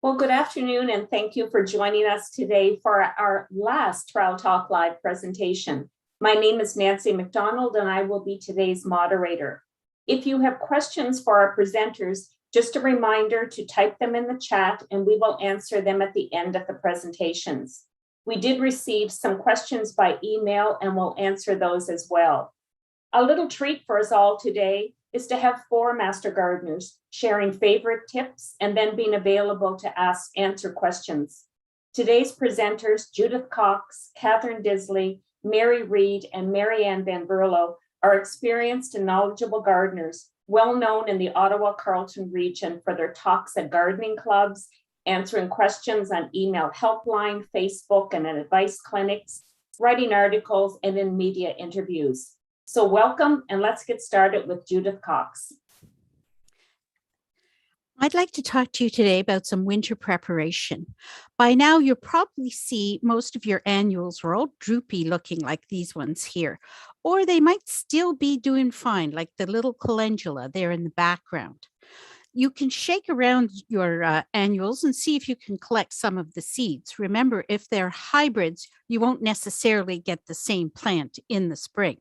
Well, good afternoon, and thank you for joining us today for our last Trial Talk Live presentation. My name is Nancy McDonald, and I will be today's moderator. If you have questions for our presenters, just a reminder to type them in the chat, and we will answer them at the end of the presentations. We did receive some questions by email, and we'll answer those as well. A little treat for us all today is to have 4 master gardeners sharing favorite tips and then being available to answer questions. Today's presenters, Judith Cox, Catherine Disley, Mary Reed, and Marianne Van Berlo, are experienced and knowledgeable gardeners, well known in the Ottawa-Carleton region for their talks at gardening clubs, answering questions on email helpline, Facebook, and in advice clinics, writing articles, and in media interviews. So welcome, and let's get started with Judith Cox. I'd like to talk to you today about some winter preparation. By now, you'll probably see most of your annuals are all droopy looking like these ones here, or they might still be doing fine, like the little calendula there in the background. You can shake around your annuals and see if you can collect some of the seeds. Remember, if they're hybrids, you won't necessarily get the same plant in the spring.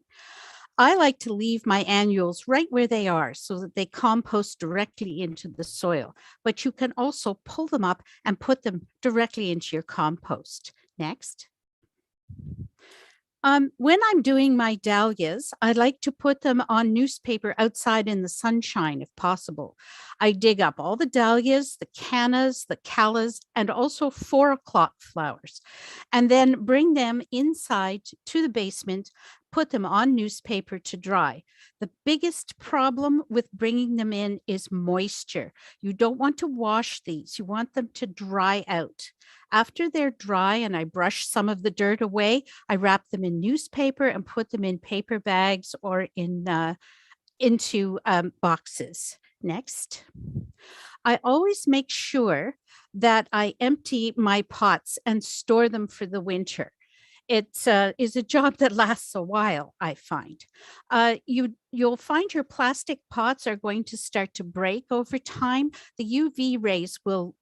I like to leave my annuals right where they are so that they compost directly into the soil, but you can also pull them up and put them directly into your compost. Next. When I'm doing my dahlias, I like to put them on newspaper outside in the sunshine if possible. I dig up all the dahlias, the cannas, the callas, and also 4 o'clock flowers, and then bring them inside to the basement, put them on newspaper to dry. The biggest problem with bringing them in is moisture. You don't want to wash these. You want them to dry out. After they're dry and I brush some of the dirt away, I wrap them in newspaper and put them in paper bags or into boxes. Next. I always make sure that I empty my pots and store them for the winter. It is a job that lasts a while, I find. You'll find your plastic pots are going to start to break over time. The UV rays will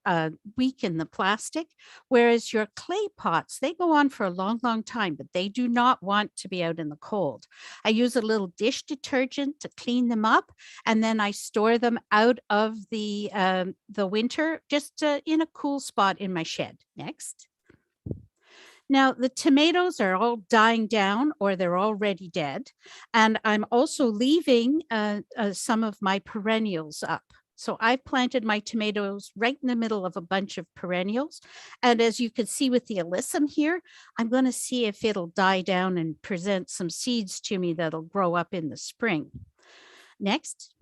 weaken the plastic, whereas your clay pots, they go on for a long, long time, but they do not want to be out in the cold. I use a little dish detergent to clean them up, and then I store them out of the winter just in a cool spot in my shed. Next. Now, the tomatoes are all dying down or they're already dead. And I'm also leaving some of my perennials up. So I've planted my tomatoes right in the middle of a bunch of perennials. And as you can see with the alyssum here, I'm going to see if it'll die down and present some seeds to me that'll grow up in the spring. Next.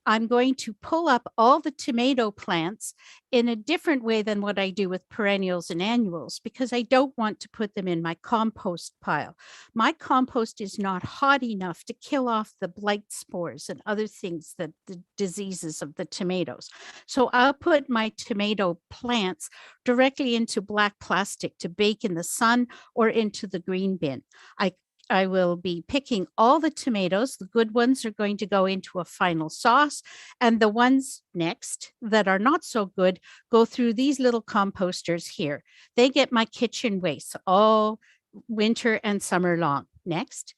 I'm going to pull up all the tomato plants in a different way than what I do with perennials and annuals, because I don't want to put them in my compost pile. My compost is not hot enough to kill off the blight spores and other things that the diseases of the tomatoes. So I'll put my tomato plants directly into black plastic to bake in the sun or into the green bin. I will be picking all the tomatoes. The good ones are going to go into a final sauce, and the ones next that are not so good go through these little composters here. They get my kitchen waste all winter and summer long. Next.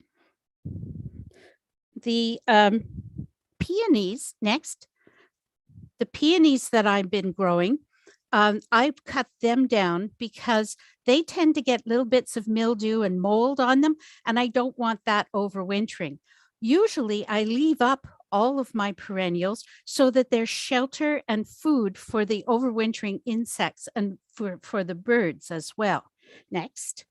The peonies, next. The peonies that I've been growing, I've cut them down because they tend to get little bits of mildew and mold on them, and I don't want that overwintering. Usually I leave up all of my perennials so that there's shelter and food for the overwintering insects and for the birds as well. Next.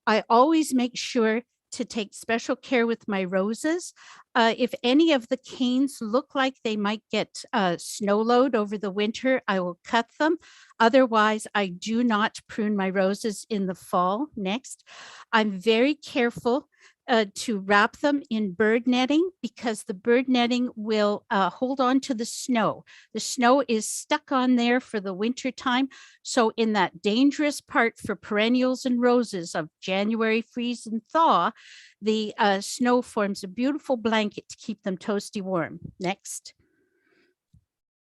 I always make sure to take special care with my roses. If any of the canes look like they might get snow load over the winter, I will cut them. Otherwise, I do not prune my roses in the fall. Next, I'm very careful to wrap them in bird netting because the bird netting will hold on to the snow. The snow is stuck on there for the winter time. So in that dangerous part for perennials and roses of January freeze and thaw, the snow forms a beautiful blanket to keep them toasty warm. Next.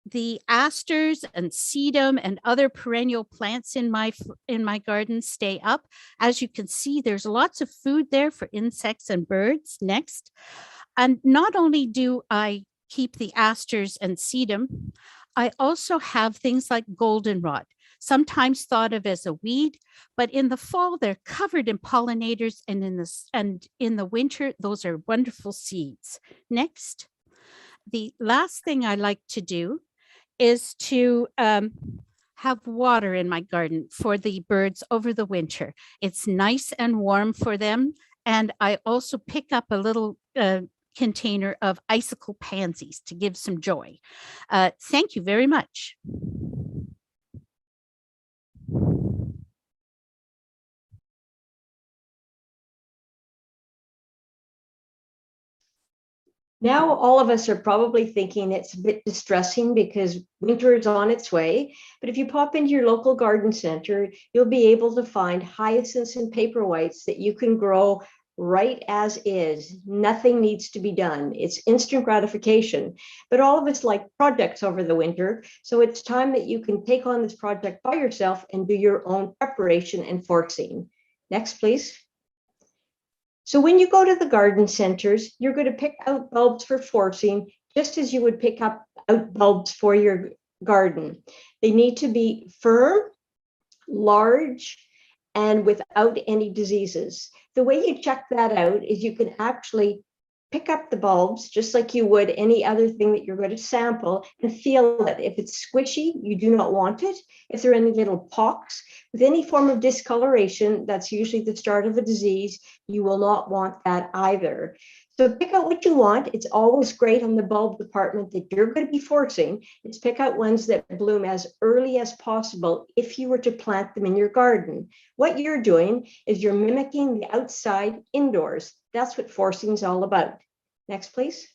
the asters and sedum and other perennial plants in my garden stay up. As you can see, there's lots of food there for insects and birds. Next. And not only do I keep the asters and sedum, I also have things like goldenrod, sometimes thought of as a weed, but in the fall they're covered in pollinators, and in the winter those are wonderful seeds. Next. The last thing I like to do is to have water in my garden for the birds over the winter. It's nice and warm for them. And I also pick up a little container of icicle pansies to give some joy. Thank you very much. Now, all of us are probably thinking it's a bit distressing because winter is on its way. But if you pop into your local garden center, you'll be able to find hyacinths and paperwhites that you can grow right as is. Nothing needs to be done. It's instant gratification. But all of us like projects over the winter. So it's time that you can take on this project by yourself and do your own preparation and forcing. Next, please. So when you go to the garden centers, you're going to pick out bulbs for forcing, just as you would pick out bulbs for your garden. They need to be firm, large, and without any diseases. The way you check that out is you can actually pick up the bulbs just like you would any other thing that you're going to sample and feel it. If it's squishy, you do not want it. If there are any little pocks with any form of discoloration, that's usually the start of a disease. You will not want that either. So pick out what you want. It's always great on the bulb department that you're going to be forcing is pick out ones that bloom as early as possible if you were to plant them in your garden. What you're doing is you're mimicking the outside indoors. That's what forcing is all about. Next, please.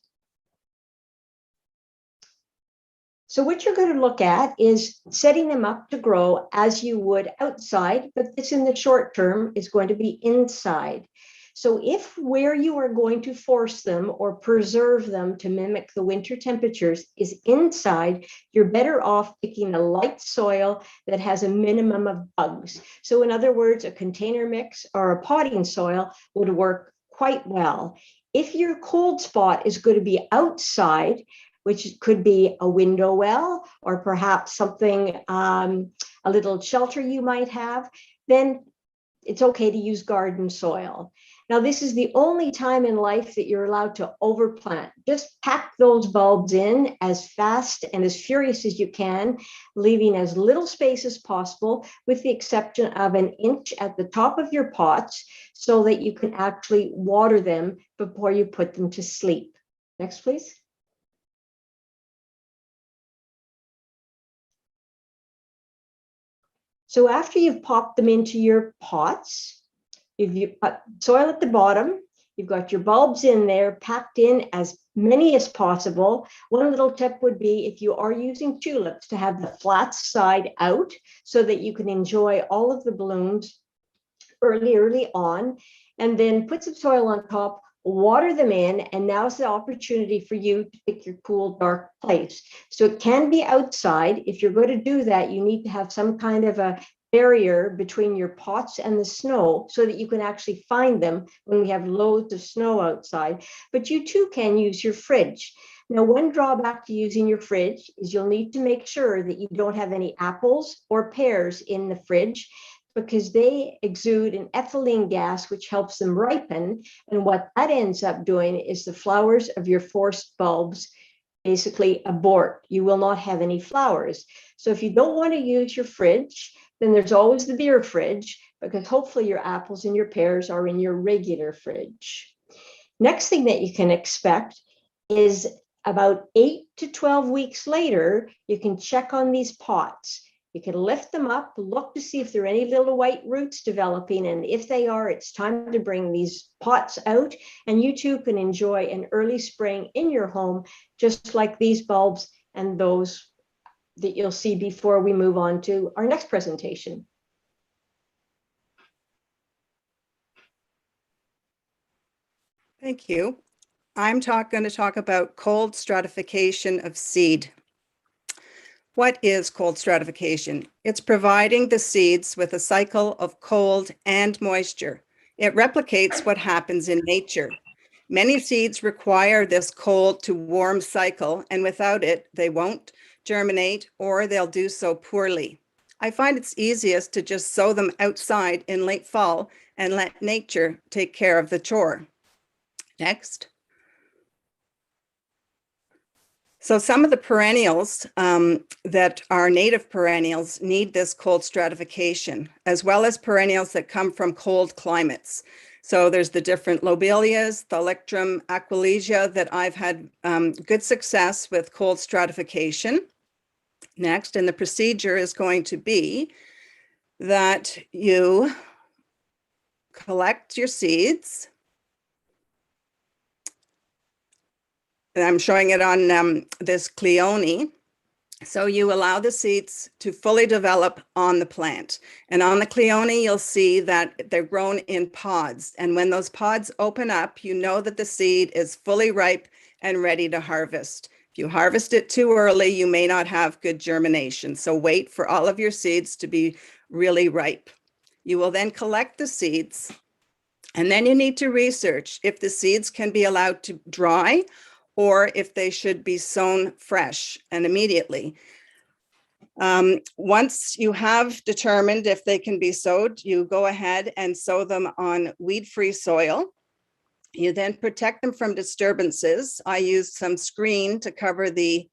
So what you're going to look at is setting them up to grow as you would outside, but this in the short term is going to be inside. So if where you are going to force them or preserve them to mimic the winter temperatures is inside, you're better off picking a light soil that has a minimum of bugs. So in other words, a container mix or a potting soil would work quite well. If your cold spot is going to be outside, which could be a window well or perhaps something, a little shelter you might have, then it's okay to use garden soil. Now, this is the only time in life that you're allowed to overplant. Just pack those bulbs in as fast and as furious as you can, leaving as little space as possible, with the exception of an inch at the top of your pots, so that you can actually water them before you put them to sleep. Next, please. So after you've popped them into your pots, you've got soil at the bottom, you've got your bulbs in there, packed in as many as possible. One little tip would be, if you are using tulips, to have the flat side out so that you can enjoy all of the blooms early on, and then put some soil on top, water them in, and now's the opportunity for you to pick your cool, dark place. So it can be outside. If you're going to do that, you need to have some kind of a barrier between your pots and the snow so that you can actually find them when we have loads of snow outside. But you too can use your fridge. Now, one drawback to using your fridge is you'll need to make sure that you don't have any apples or pears in the fridge, because they exude an ethylene gas which helps them ripen. And what that ends up doing is the flowers of your forced bulbs basically abort. You will not have any flowers. So if you don't want to use your fridge, then there's always the beer fridge, because hopefully your apples and your pears are in your regular fridge. Next thing that you can expect is about 8 to 12 weeks later, you can check on these pots. You can lift them up, look to see if there are any little white roots developing. And if they are, it's time to bring these pots out. And you too can enjoy an early spring in your home, just like these bulbs and those that you'll see before we move on to our next presentation. Thank you. I'm going to talk about cold stratification of seed. What is cold stratification? It's providing the seeds with a cycle of cold and moisture. It replicates what happens in nature. Many seeds require this cold to warm cycle, and without it, they won't germinate or they'll do so poorly. I find it's easiest to just sow them outside in late fall and let nature take care of the chore. Next. So some of the perennials that are native perennials need this cold stratification, as well as perennials that come from cold climates. So there's the different lobelias, thalictrum, aquilegia that I've had good success with cold stratification. Next, and the procedure is going to be that you collect your seeds. And I'm showing it on this Peony. So you allow the seeds to fully develop on the plant. And on the Peony, you'll see that they're grown in pods. And when those pods open up, you know that the seed is fully ripe and ready to harvest. If you harvest it too early, you may not have good germination. So wait for all of your seeds to be really ripe. You will then collect the seeds. And then you need to research if the seeds can be allowed to dry or if they should be sown fresh and immediately. Once you have determined if they can be sowed, you go ahead and sow them on weed-free soil. You then protect them from disturbances. I use some screen to cover the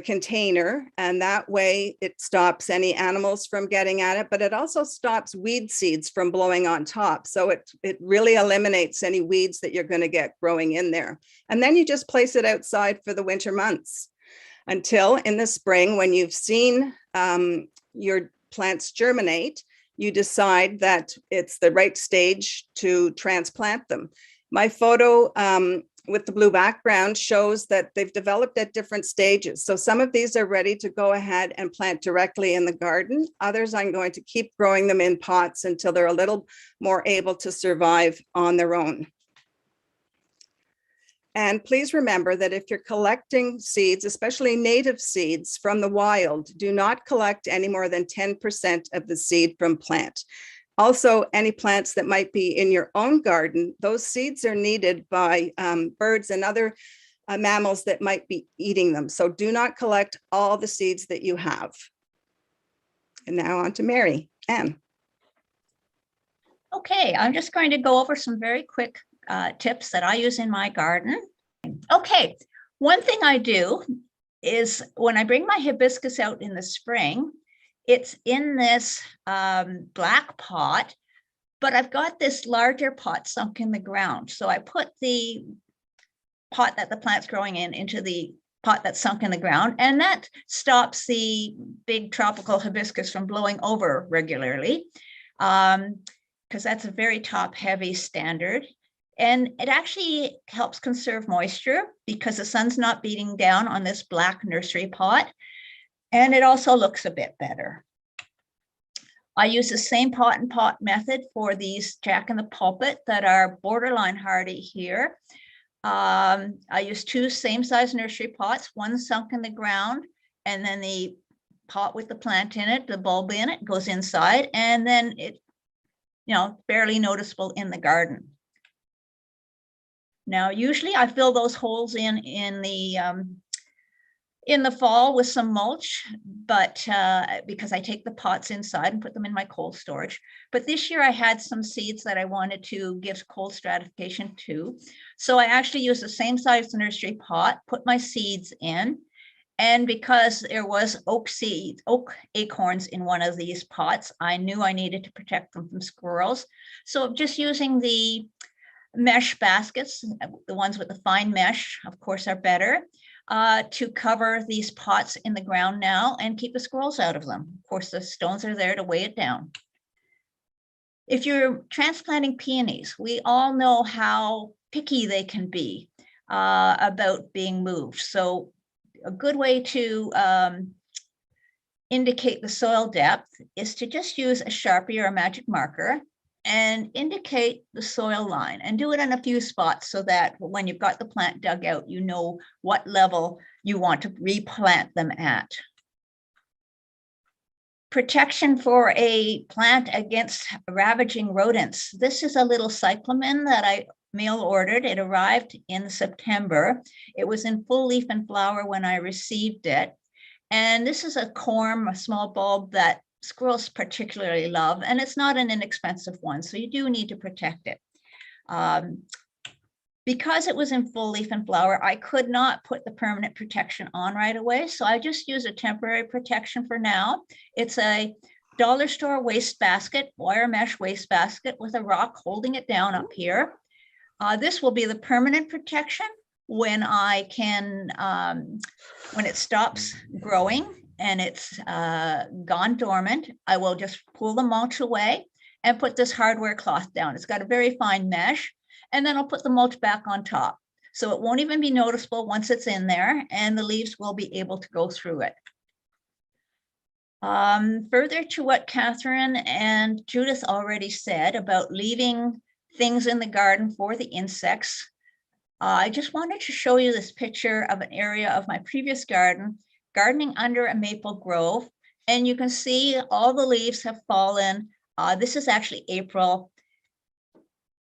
container, and that way it stops any animals from getting at it, but it also stops weed seeds from blowing on top. So it really eliminates any weeds that you're going to get growing in there. And then you just place it outside for the winter months until in the spring, when you've seen your plants germinate, you decide that it's the right stage to transplant them. My photo with the blue background shows that they've developed at different stages. So some of these are ready to go ahead and plant directly in the garden. Others, I'm going to keep growing them in pots until they're a little more able to survive on their own. And please remember that if you're collecting seeds, especially native seeds from the wild, do not collect any more than 10% of the seed from plant. Also, any plants that might be in your own garden, those seeds are needed by birds and other mammals that might be eating them. So do not collect all the seeds that you have. And now on to Mary Ann. Okay, I'm just going to go over some very quick tips that I use in my garden. Okay, one thing I do is when I bring my hibiscus out in the spring, it's in this black pot, but I've got this larger pot sunk in the ground. So I put the pot that the plant's growing in into the pot that's sunk in the ground, and that stops the big tropical hibiscus from blowing over regularly, because that's a very top heavy standard. And it actually helps conserve moisture because the sun's not beating down on this black nursery pot. And it also looks a bit better. I use the same pot and pot method for these Jack in the Pulpit that are borderline hardy here. I use two same size nursery pots, one sunk in the ground, and then the pot with the plant in it, the bulb in it goes inside, and then it, barely noticeable in the garden. Now, usually I fill those holes in the fall with some mulch, but because I take the pots inside and put them in my cold storage. But this year I had some seeds that I wanted to give cold stratification to. So I actually used the same size nursery pot, put my seeds in. And because there was oak acorns in one of these pots, I knew I needed to protect them from squirrels. So just using the mesh baskets, the ones with the fine mesh, of course, are better. To cover these pots in the ground now and keep the squirrels out of them. Of course, the stones are there to weigh it down. If you're transplanting peonies, we all know how picky they can be about being moved. So a good way to indicate the soil depth is to just use a Sharpie or a magic marker and indicate the soil line, and do it in a few spots so that when you've got the plant dug out, you know what level you want to replant them at. Protection for a plant against ravaging rodents. This is a little cyclamen that I mail ordered. It arrived in September. It was in full leaf and flower when I received it. And this is a corm, a small bulb that squirrels particularly love, and it's not an inexpensive one, so you do need to protect it. Because it was in full leaf and flower, I could not put the permanent protection on right away, so I just use a temporary protection for now. It's a dollar store waste basket, wire mesh waste basket with a rock holding it down up here. This will be the permanent protection when I can, when it stops growing and it's gone dormant. I will just pull the mulch away and put this hardware cloth down. It's got a very fine mesh, and then I'll put the mulch back on top. So it won't even be noticeable once it's in there, and the leaves will be able to go through it. Further to what Catherine and Judith already said about leaving things in the garden for the insects, I just wanted to show you this picture of an area of my previous garden, gardening under a maple grove. And you can see all the leaves have fallen. This is actually April.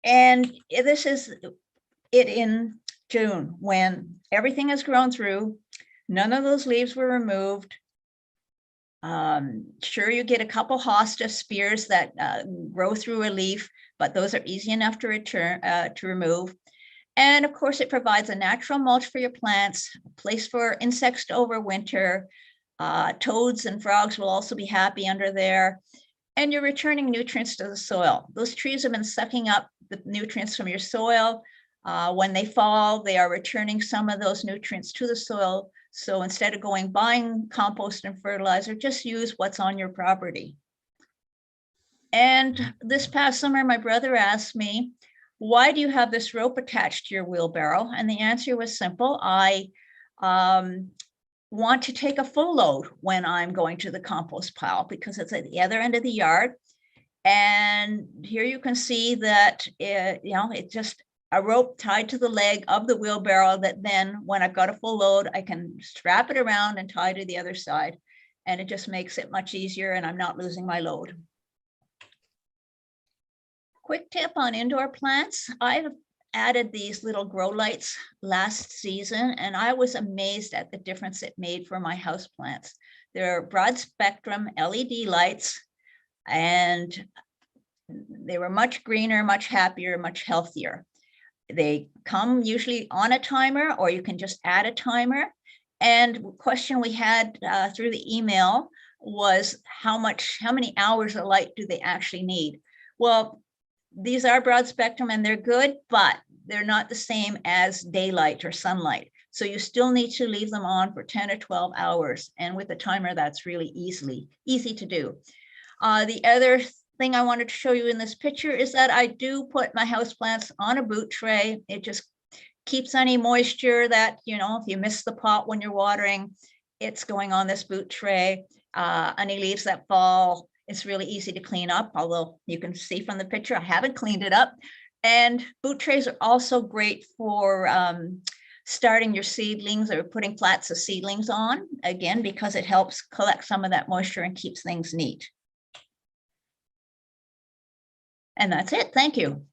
And this is it in June when everything has grown through. None of those leaves were removed. Sure, you get a couple hosta spears that grow through a leaf, but those are easy enough to remove. And of course, it provides a natural mulch for your plants, a place for insects to overwinter. Toads and frogs will also be happy under there. And you're returning nutrients to the soil. Those trees have been sucking up the nutrients from your soil. When they fall, they are returning some of those nutrients to the soil. So instead of going buying compost and fertilizer, just use what's on your property. And this past summer, my brother asked me, why do you have this rope attached to your wheelbarrow? And the answer was simple. I want to take a full load when I'm going to the compost pile because it's at the other end of the yard. And here you can see that, it's just a rope tied to the leg of the wheelbarrow that then when I've got a full load, I can strap it around and tie to the other side. And it just makes it much easier and I'm not losing my load. Quick tip on indoor plants. I've added these little grow lights last season, and I was amazed at the difference it made for my houseplants. They're broad spectrum LED lights, and they were much greener, much happier, much healthier. They come usually on a timer, or you can just add a timer. And the question we had through the email was how many hours of light do they actually need? Well, these are broad spectrum and they're good, but they're not the same as daylight or sunlight. So you still need to leave them on for 10 or 12 hours. And with a timer, that's really easy to do. The other thing I wanted to show you in this picture is that I do put my houseplants on a boot tray. It just keeps any moisture that, if you miss the pot when you're watering, it's going on this boot tray. Any leaves that fall, it's really easy to clean up, although you can see from the picture, I haven't cleaned it up. And boot trays are also great for starting your seedlings or putting plats of seedlings on, again, because it helps collect some of that moisture and keeps things neat. And that's it. Thank you.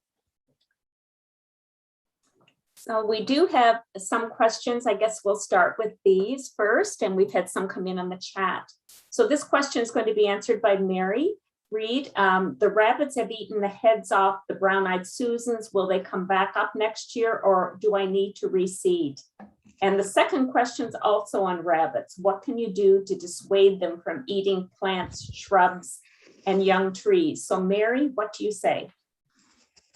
So we do have some questions. I guess we'll start with these first, and we've had some come in on the chat. So this question is going to be answered by Mary Reed. The rabbits have eaten the heads off the brown-eyed Susans. Will they come back up next year, or do I need to reseed? And the second question is also on rabbits. What can you do to dissuade them from eating plants, shrubs, and young trees? So Mary, what do you say?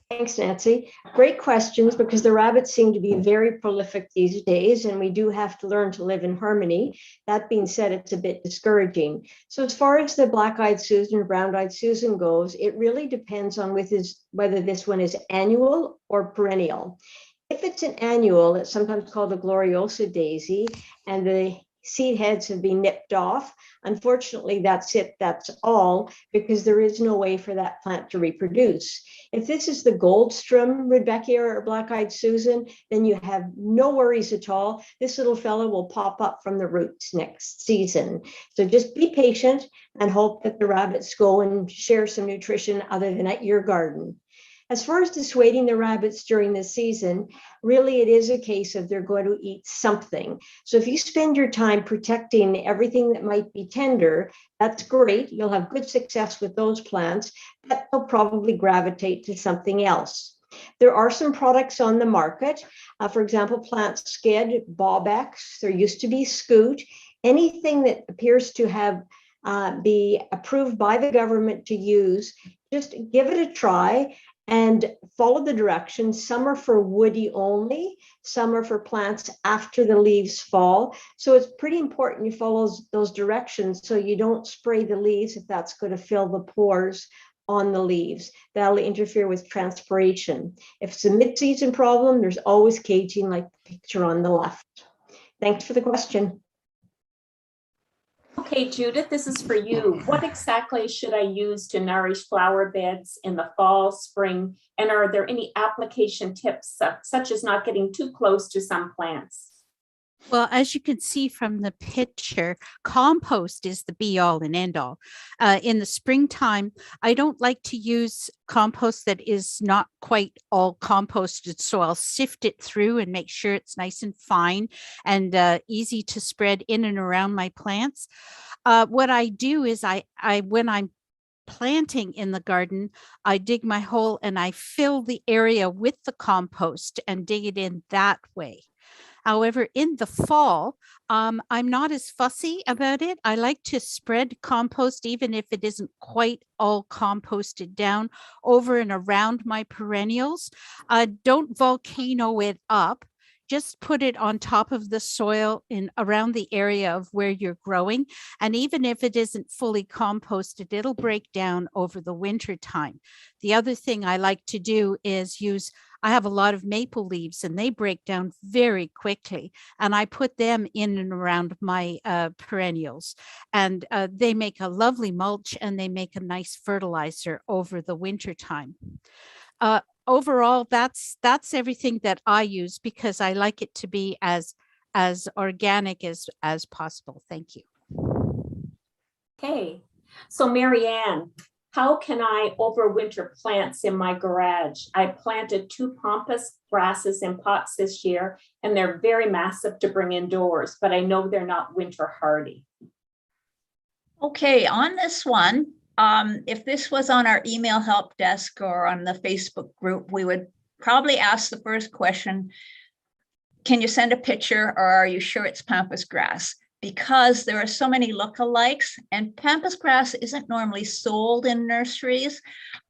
Thanks, Nancy. Great questions, because the rabbits seem to be very prolific these days, and we do have to learn to live in harmony. That being said, it's a bit discouraging. So as far as the black-eyed Susan or brown-eyed Susan goes, it really depends on whether this one is annual or perennial. If it's an annual, it's sometimes called a gloriosa daisy, and the seed heads have been nipped off. Unfortunately, that's it, that's all, because there is no way for that plant to reproduce. If this is the Goldstrom Rudbeckia or Black-eyed Susan, then you have no worries at all. This little fella will pop up from the roots next season. So just be patient and hope that the rabbits go and share some nutrition other than at your garden. As far as dissuading the rabbits during the season, really it is a case of they're going to eat something. So if you spend your time protecting everything that might be tender, that's great. You'll have good success with those plants, but they'll probably gravitate to something else. There are some products on the market. For example, Plant Skid, Bobex, there used to be Scoot. Anything that appears to have be approved by the government to use, just give it a try and follow the directions. Some are for woody only, some are for plants after the leaves fall. So it's pretty important you follow those directions so you don't spray the leaves if that's going to fill the pores on the leaves. That'll interfere with transpiration. If it's a mid-season problem, there's always caging like the picture on the left. Thanks for the question. Okay, Judith, this is for you. What exactly should I use to nourish flower beds in the fall, spring? And are there any application tips, such as not getting too close to some plants? Well, as you can see from the picture, compost is the be all and end all. In the springtime, I don't like to use compost that is not quite all composted. So I'll sift it through and make sure it's nice and fine and easy to spread in and around my plants. What I do is when I'm planting in the garden, I dig my hole and I fill the area with the compost and dig it in that way. However, in the fall, I'm not as fussy about it. I like to spread compost, even if it isn't quite all composted down, over and around my perennials. Don't volcano it up. Just put it on top of the soil in around the area of where you're growing. And even if it isn't fully composted, it'll break down over the winter time. The other thing I like to do is I have a lot of maple leaves and they break down very quickly. And I put them in and around my perennials. And they make a lovely mulch and they make a nice fertilizer over the winter time. Overall, that's everything that I use because I like it to be as organic as possible. Thank you. Okay, so Marianne, how can I overwinter plants in my garage? I planted 2 pampas grasses in pots this year, and they're very massive to bring indoors, but I know they're not winter hardy. Okay, on this one, if this was on our email help desk or on the Facebook group, we would probably ask the first question, can you send a picture or are you sure it's pampas grass? Because there are so many lookalikes and pampas grass isn't normally sold in nurseries.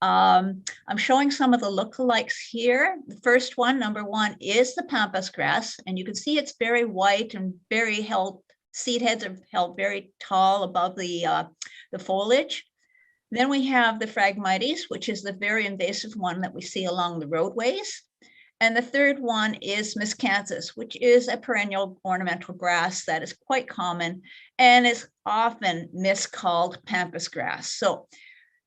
I'm showing some of the lookalikes here. The first one, number 1, is the pampas grass, and you can see it's very white and very held, seed heads are held very tall above the foliage. Then we have the Phragmites, which is the very invasive one that we see along the roadways. And the third one is Miscanthus, which is a perennial ornamental grass that is quite common and is often miscalled pampas grass. So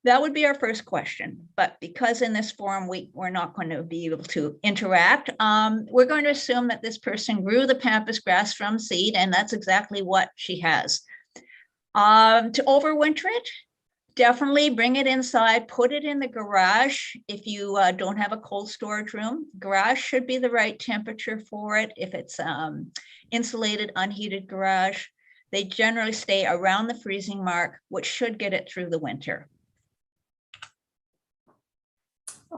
that would be our first question. But because in this forum, we're not going to be able to interact, we're going to assume that this person grew the pampas grass from seed, and that's exactly what she has. To overwinter it, definitely bring it inside, put it in the garage. If you don't have a cold storage room, garage should be the right temperature for it. If it's insulated, unheated garage, they generally stay around the freezing mark, which should get it through the winter.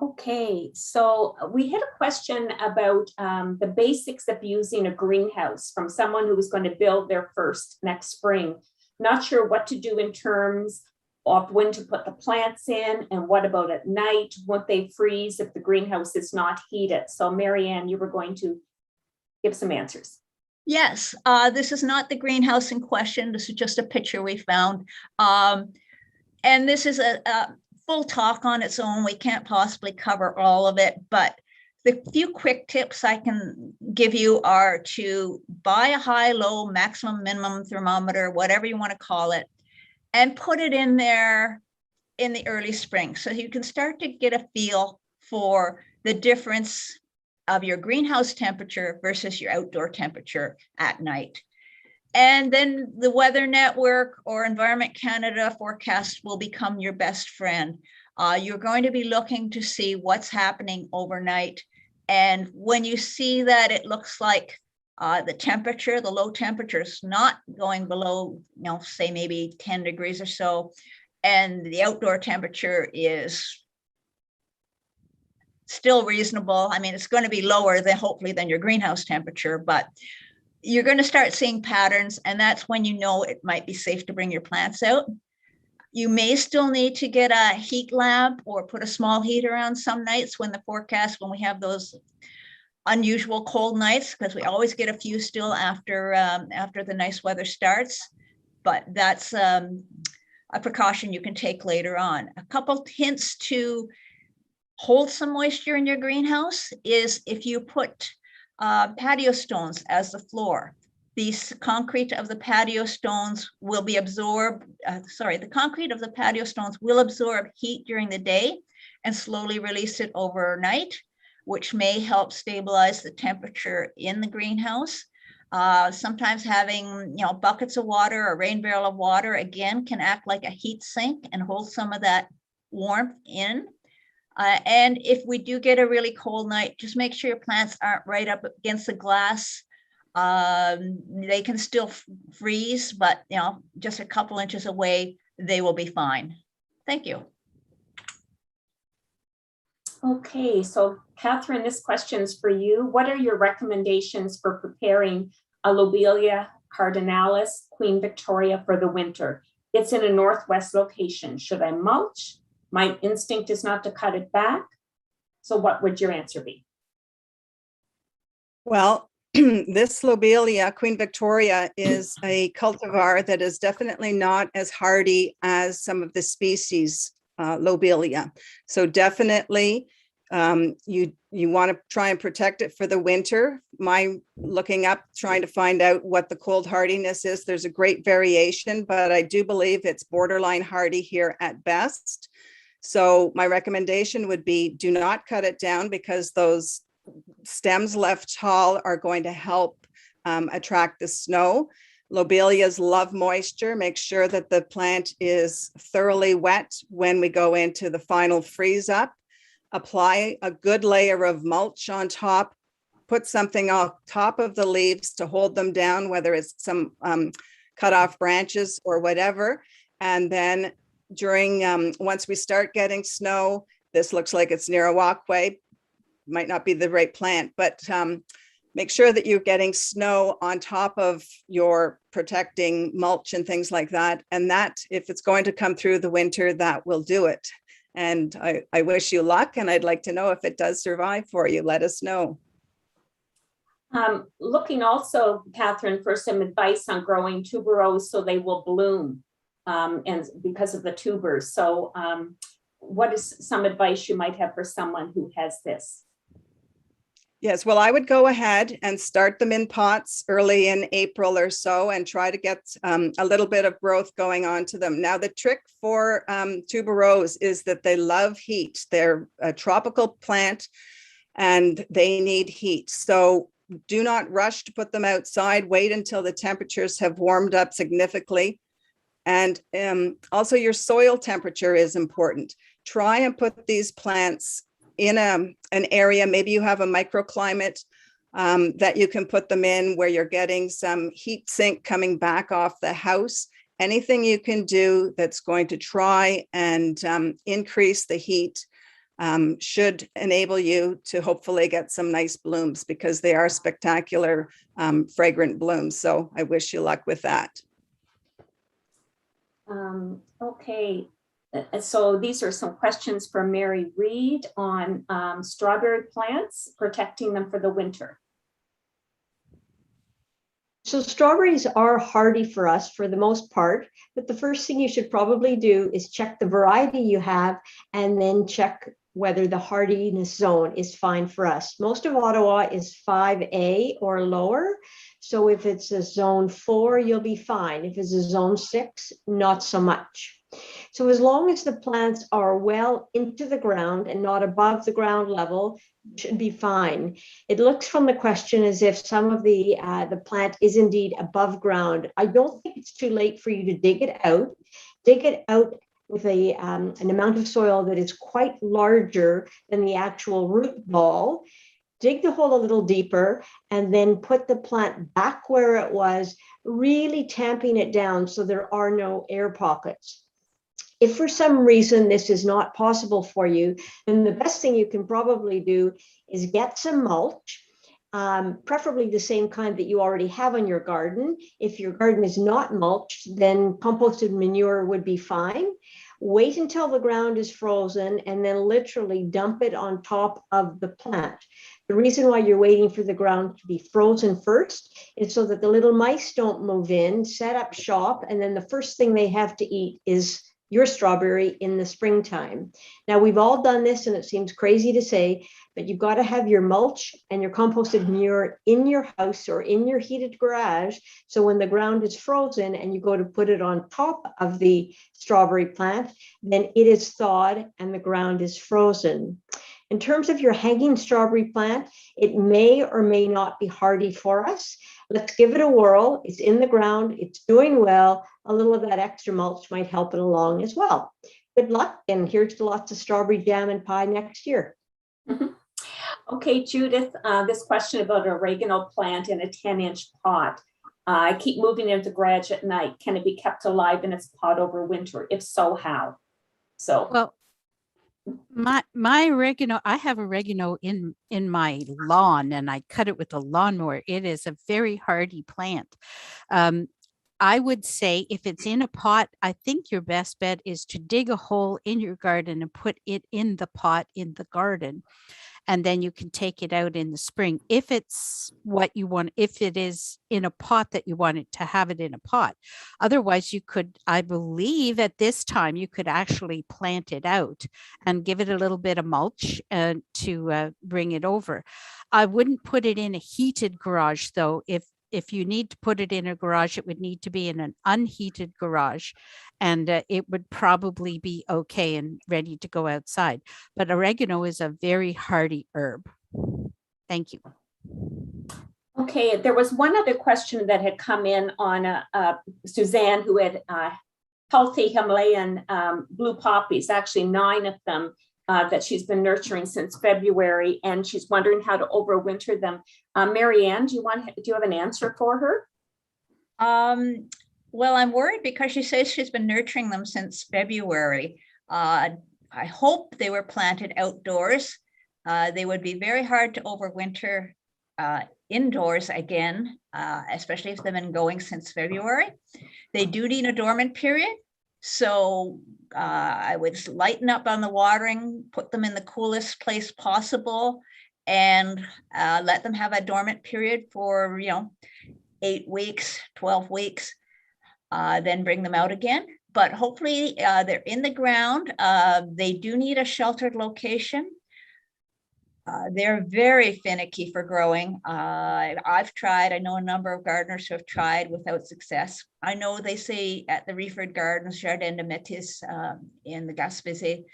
Okay, so we had a question about the basics of using a greenhouse from someone who was going to build their first next spring. Not sure what to do in terms of when to put the plants in, and what about at night? Won't they freeze if the greenhouse is not heated? So Marianne, you were going to give some answers. Yes, this is not the greenhouse in question. This is just a picture we found. And this is a full talk on its own. We can't possibly cover all of it, but The few quick tips I can give you are to buy a high, low, maximum, minimum thermometer, whatever you want to call it, and put it in there in the early spring. So you can start to get a feel for the difference of your greenhouse temperature versus your outdoor temperature at night. And then the Weather Network or Environment Canada forecast will become your best friend. You're going to be looking to see what's happening overnight. And when you see that it looks like the temperature, the low temperature is not going below, say maybe 10 degrees or so, and the outdoor temperature is still reasonable. I mean, it's going to be lower than hopefully than your greenhouse temperature, but you're going to start seeing patterns, and that's when you know it might be safe to bring your plants out. You may still need to get a heat lamp or put a small heater on some nights when when we have those unusual cold nights, because we always get a few still after the nice weather starts. But that's a precaution you can take later on. A couple hints to hold some moisture in your greenhouse is if you put patio stones as the floor. The concrete of the patio stones will be absorbed, the concrete of the patio stones will absorb heat during the day and slowly release it overnight, which may help stabilize the temperature in the greenhouse. Sometimes having, buckets of water or rain barrel of water, again, can act like a heat sink and hold some of that warmth in. And if we do get a really cold night, just make sure your plants aren't right up against the glass. They can still freeze, but just a couple inches away, they will be fine. Thank you. Okay, so Catherine, this question's for you. What are your recommendations for preparing a Lobelia cardinalis Queen Victoria for the winter? It's in a northwest location. Should I mulch? My instinct is not to cut it back. So what would your answer be? Well, this Lobelia, Queen Victoria, is a cultivar that is definitely not as hardy as some of the species Lobelia. So definitely you want to try and protect it for the winter. My looking up, trying to find out what the cold hardiness is. There's a great variation, but I do believe it's borderline hardy here at best. So my recommendation would be do not cut it down, because those stems left tall are going to help attract the snow. Lobelias love moisture. Make sure that the plant is thoroughly wet when we go into the final freeze up. Apply a good layer of mulch on top. Put something on top of the leaves to hold them down, whether it's some cut off branches or whatever. And then once we start getting snow, this looks like it's near a walkway, might not be the right plant, but make sure that you're getting snow on top of your protecting mulch and things like that. And that, if it's going to come through the winter, that will do it. And I wish you luck, and I'd like to know if it does survive for you. Let us know. Looking also, Catherine, for some advice on growing tuberose so they will bloom, and because of the tubers. So what is some advice you might have for someone who has this? Yes, well, I would go ahead and start them in pots early in April or so and try to get a little bit of growth going on to them. Now, the trick for tuberose is that they love heat. They're a tropical plant and they need heat. So do not rush to put them outside. Wait until the temperatures have warmed up significantly. And also your soil temperature is important. Try and put these plants in an area, maybe you have a microclimate that you can put them in where you're getting some heat sink coming back off the house. Anything you can do that's going to try and increase the heat should enable you to hopefully get some nice blooms, because they are spectacular, fragrant blooms. So I wish you luck with that. Okay. So these are some questions from Mary Reed on strawberry plants, protecting them for the winter. So strawberries are hardy for us for the most part, but the first thing you should probably do is check the variety you have, and then check whether the hardiness zone is fine for us. Most of Ottawa is 5A or lower. So if it's a zone 4, you'll be fine. If it's a zone 6, not so much. So as long as the plants are well into the ground and not above the ground level, should be fine. It looks from the question as if some of the plant is indeed above ground. I don't think it's too late for you to dig it out. Dig it out with an amount of soil that is quite larger than the actual root ball. Dig the hole a little deeper and then put the plant back where it was, really tamping it down so there are no air pockets. If for some reason this is not possible for you, then the best thing you can probably do is get some mulch, preferably the same kind that you already have on your garden. If your garden is not mulched, then composted manure would be fine. Wait until the ground is frozen and then literally dump it on top of the plant. The reason why you're waiting for the ground to be frozen first is so that the little mice don't move in, set up shop, and then the first thing they have to eat is your strawberry in the springtime. Now, we've all done this and it seems crazy to say, but you've got to have your mulch and your composted manure in your house or in your heated garage. So when the ground is frozen and you go to put it on top of the strawberry plant, then it is thawed and the ground is frozen. In terms of your hanging strawberry plant, it may or may not be hardy for us. Let's give it a whirl. It's in the ground. It's doing well. A little of that extra mulch might help it along as well. Good luck, and here's to lots of strawberry jam and pie next year. Okay, Judith, this question about an oregano plant in a 10-inch pot. I keep moving into the garage at night. Can it be kept alive in its pot over winter? If so, how? So, Well, my oregano, I have oregano in my lawn and I cut it with a lawnmower. It is a very hardy plant. I would say if it's in a pot, I think your best bet is to dig a hole in your garden and put it in the pot in the garden. And then you can take it out in the spring. If it's what you want, if it is in a pot that you want it to have it in a pot. Otherwise, you could, I believe at this time, you could actually plant it out and give it a little bit of mulch to bring it over. I wouldn't put it in a heated garage though. If you need to put it in a garage, it would need to be in an unheated garage and it would probably be okay and ready to go outside. But oregano is a very hardy herb. Thank you. okay, there was one other question that had come in on Suzanne, who had healthy Himalayan blue poppies, actually 9 of them that she's been nurturing since February, and she's wondering how to overwinter them. Marianne, do you have an answer for her? Well, I'm worried because she says she's been nurturing them since February. I hope they were planted outdoors. They would be very hard to overwinter indoors again, especially if they've been going since February. They do need a dormant period. So I would lighten up on the watering, put them in the coolest place possible, and let them have a dormant period for, 8 weeks, 12 weeks, then bring them out again. But hopefully they're in the ground. They do need a sheltered location. They're very finicky for growing. I've tried. I know a number of gardeners who have tried without success. I know they say at the Reeford Gardens, Jardin de Métis in the Gaspésie,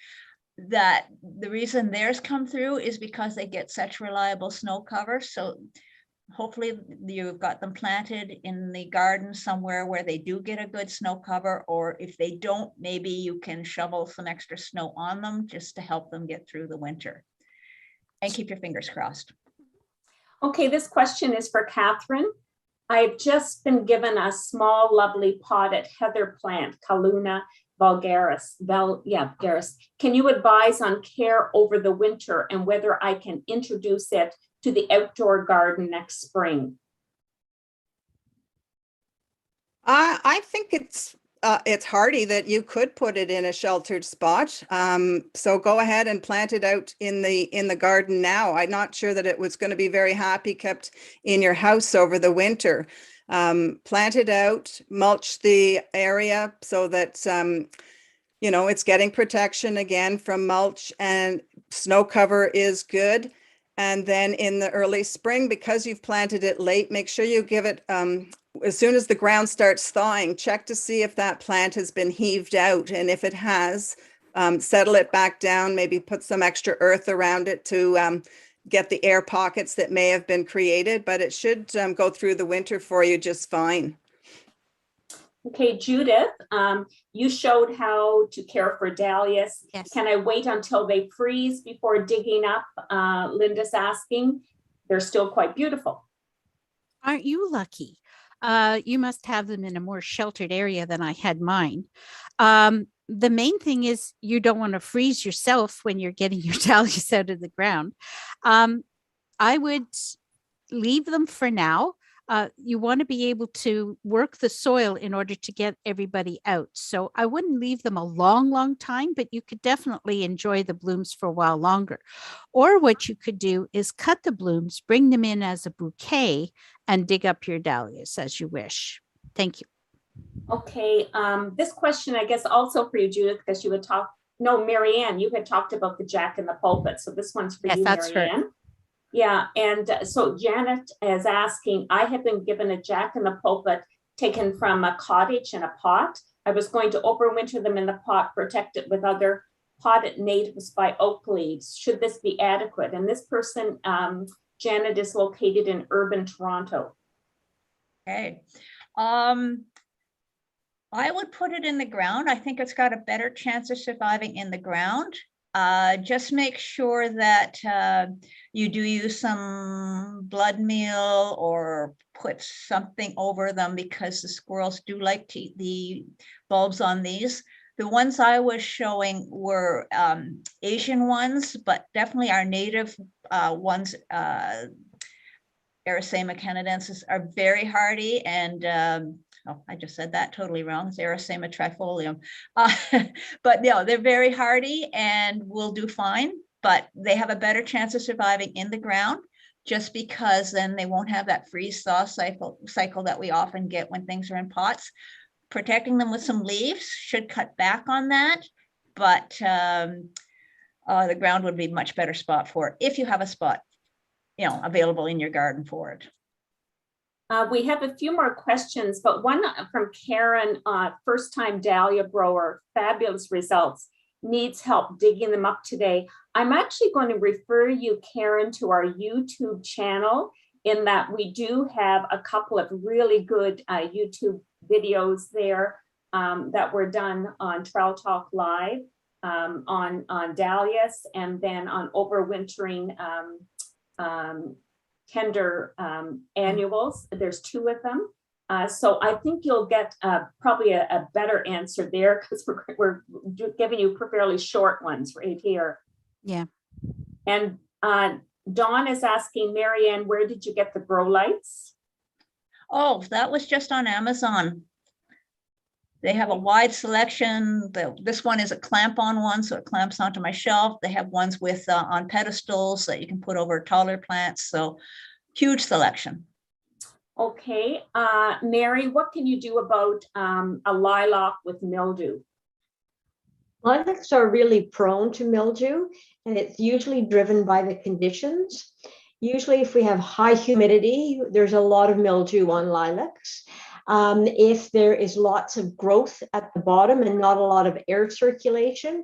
that the reason theirs come through is because they get such reliable snow cover. So hopefully you've got them planted in the garden somewhere where they do get a good snow cover, or if they don't, maybe you can shovel some extra snow on them just to help them get through the winter. And keep your fingers crossed. Okay, this question is for Catherine. I've just been given a small, lovely potted heather plant, Calluna vulgaris. Vulgaris. Can you advise on care over the winter and whether I can introduce it to the outdoor garden next spring? I think it's hardy that you could put it in a sheltered spot. So go ahead and plant it out in the garden now. I'm not sure that it was going to be very happy kept in your house over the winter. Plant it out, mulch the area so that you know, it's getting protection again from mulch, and snow cover is good. And then in the early spring, because you've planted it late, make sure you give it, as soon as the ground starts thawing, check to see if that plant has been heaved out. And if it has, settle it back down, maybe put some extra earth around it to get the air pockets that may have been created, but it should go through the winter for you just fine. Okay, Judith, you showed how to care for dahlias. Yes. Can I wait until they freeze before digging up? Linda's asking. They're still quite beautiful. Aren't you lucky? You must have them in a more sheltered area than I had mine. The main thing is you don't want to freeze yourself when you're getting your dahlias out of the ground. I would leave them for now. You want to be able to work the soil in order to get everybody out. So I wouldn't leave them a long, long time, but you could definitely enjoy the blooms for a while longer. Or what you could do is cut the blooms, bring them in as a bouquet, and dig up your dahlias as you wish. Thank you. Okay, this question, I guess, also for you, Judith, because you had talked, no, Marianne, you had talked about the Jack in the Pulpit. So this one's for Yes, you, that's her. Marianne. Yeah, and so Janet is asking, I have been given a Jack in the Pulpit taken from a cottage in a pot. I was going to overwinter them in the pot, protected with other potted natives by oak leaves. Should this be adequate? And this person, Janet, is located in urban Toronto. Okay. I would put it in the ground. I think it's got a better chance of surviving in the ground. Just make sure that you do use some blood meal or put something over them, because the squirrels do like to eat the bulbs on these. The ones I was showing were Asian ones, but definitely our native ones, Erythema canadensis, are very hardy, and oh, I just said that totally wrong. It's Erythema trifolium. But no, they're very hardy and will do fine, but they have a better chance of surviving in the ground, just because then they won't have that freeze-thaw cycle that we often get when things are in pots. Protecting them with some leaves should cut back on that, but the ground would be a much better spot for it if you have a spot, you know, available in your garden for it. We have a few more questions, but one from Karen, first-time dahlia grower, fabulous results, needs help digging them up today. I'm actually going to refer you, Karen, to our YouTube channel, in that we do have a couple of really good YouTube videos there that were done on Trail Talk Live on dahlias, and then on overwintering tender annuals. There's 2 of them. So I think you'll get probably a better answer there, because we're giving you fairly short ones right here. Yeah. And Dawn is asking, Marianne, where did you get the grow lights? Oh, that was just on Amazon. They have a wide selection. This one is a clamp-on one, so it clamps onto my shelf. They have ones with on pedestals that you can put over taller plants. So huge selection. Okay, Mary, what can you do about a lilac with mildew? Lilacs are really prone to mildew, and it's usually driven by the conditions. Usually, if we have high humidity, there's a lot of mildew on lilacs. If there is lots of growth at the bottom and not a lot of air circulation,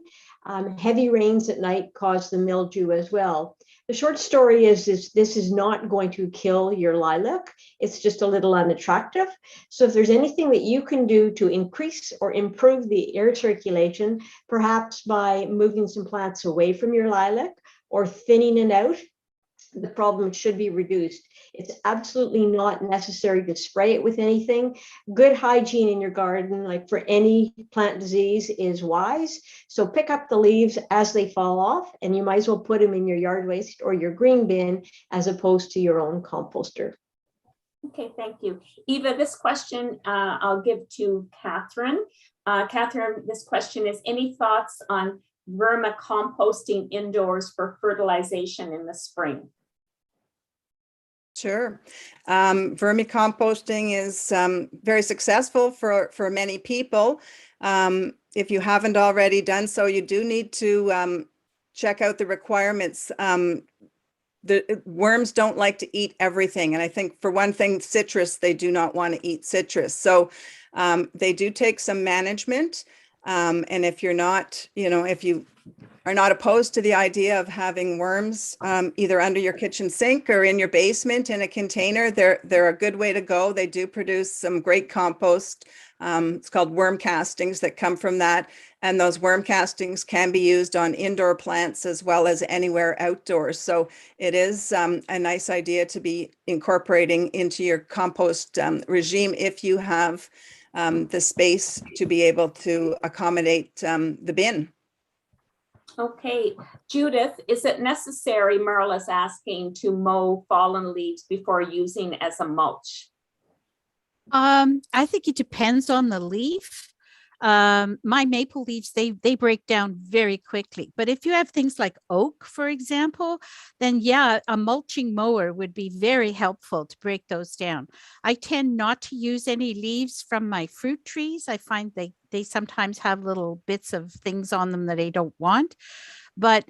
heavy rains at night cause the mildew as well. The short story is this is not going to kill your lilac. It's just a little unattractive. So if there's anything that you can do to increase or improve the air circulation, perhaps by moving some plants away from your lilac or thinning it out, the problem should be reduced. It's absolutely not necessary to spray it with anything. Good hygiene in your garden, like for any plant disease, is wise. So pick up the leaves as they fall off, and you might as well put them in your yard waste or your green bin as opposed to your own composter. Okay, thank you. Eva, this question I'll give to Catherine. Catherine, this question is, any thoughts on vermicomposting indoors for fertilization in the spring? Sure. Vermicomposting is very successful for many people. if you haven't already done so, you do need to check out the requirements. The worms don't like to eat everything. And I think for one thing, citrus, they do not want to eat citrus. So they do take some management. And if you're not, if you are not opposed to the idea of having worms either under your kitchen sink or in your basement in a container, they're a good way to go. They do produce some great compost. It's called worm castings that come from that. And those worm castings can be used on indoor plants as well as anywhere outdoors. So it is a nice idea to be incorporating into your compost regime if you have the space to be able to accommodate the bin. Okay, Judith, is it necessary, Merle is asking, to mow fallen leaves before using as a mulch? I think it depends on the leaf. My maple leaves, they break down very quickly. But if you have things like oak, for example, then yeah, a mulching mower would be very helpful to break those down. I tend not to use any leaves from my fruit trees. I find they sometimes have little bits of things on them that I don't want. But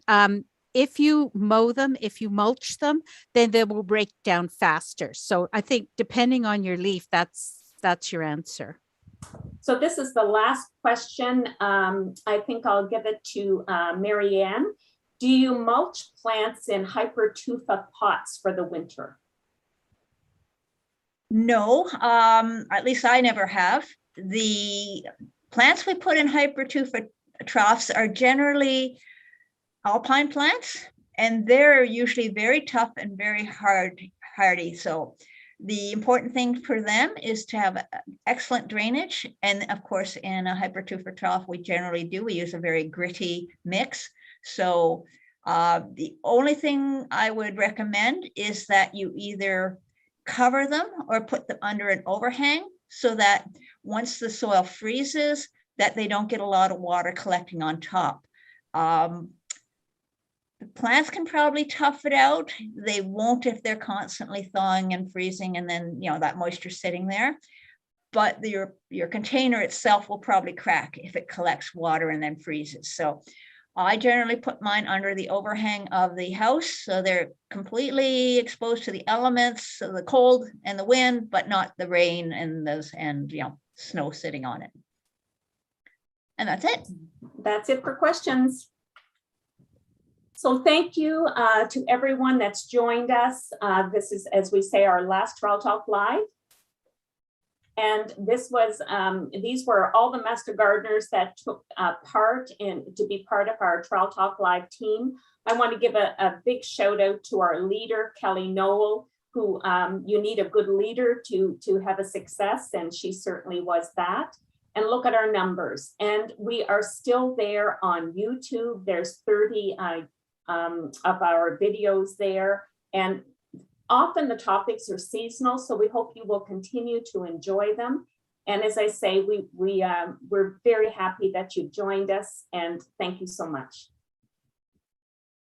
if you mow them, if you mulch them, then they will break down faster. So I think depending on your leaf, that's your answer. So this is the last question. I think I'll give it to Marianne. Do you mulch plants in hypertufa pots for the winter? No, at least I never have. The plants we put in hypertufa troughs are generally alpine plants, and they're usually very tough and very hardy. So the important thing for them is to have excellent drainage. And of course, in a hypertufa trough, we use a very gritty mix. So the only thing I would recommend is that you either cover them or put them under an overhang so that once the soil freezes, that they don't get a lot of water collecting on top. The plants can probably tough it out. They won't if they're constantly thawing and freezing and then, that moisture sitting there. But your container itself will probably crack if it collects water and then freezes. So I generally put mine under the overhang of the house, so they're completely exposed to the elements, so the cold and the wind, but not the rain and snow sitting on it. And that's it. That's it for questions. So thank you to everyone that's joined us. This is, as we say, our last Trail Talk Live. And this was, these were all the Master Gardeners that took part to be part of our Trail Talk Live team. I want to give a big shout out to our leader, Kelly Noel, who you need a good leader to have a success, and she certainly was that. And look at our numbers. And we are still there on YouTube. There's 30 of our videos there. And often the topics are seasonal, so we hope you will continue to enjoy them. And as I say, we're very happy that you joined us, and thank you so much.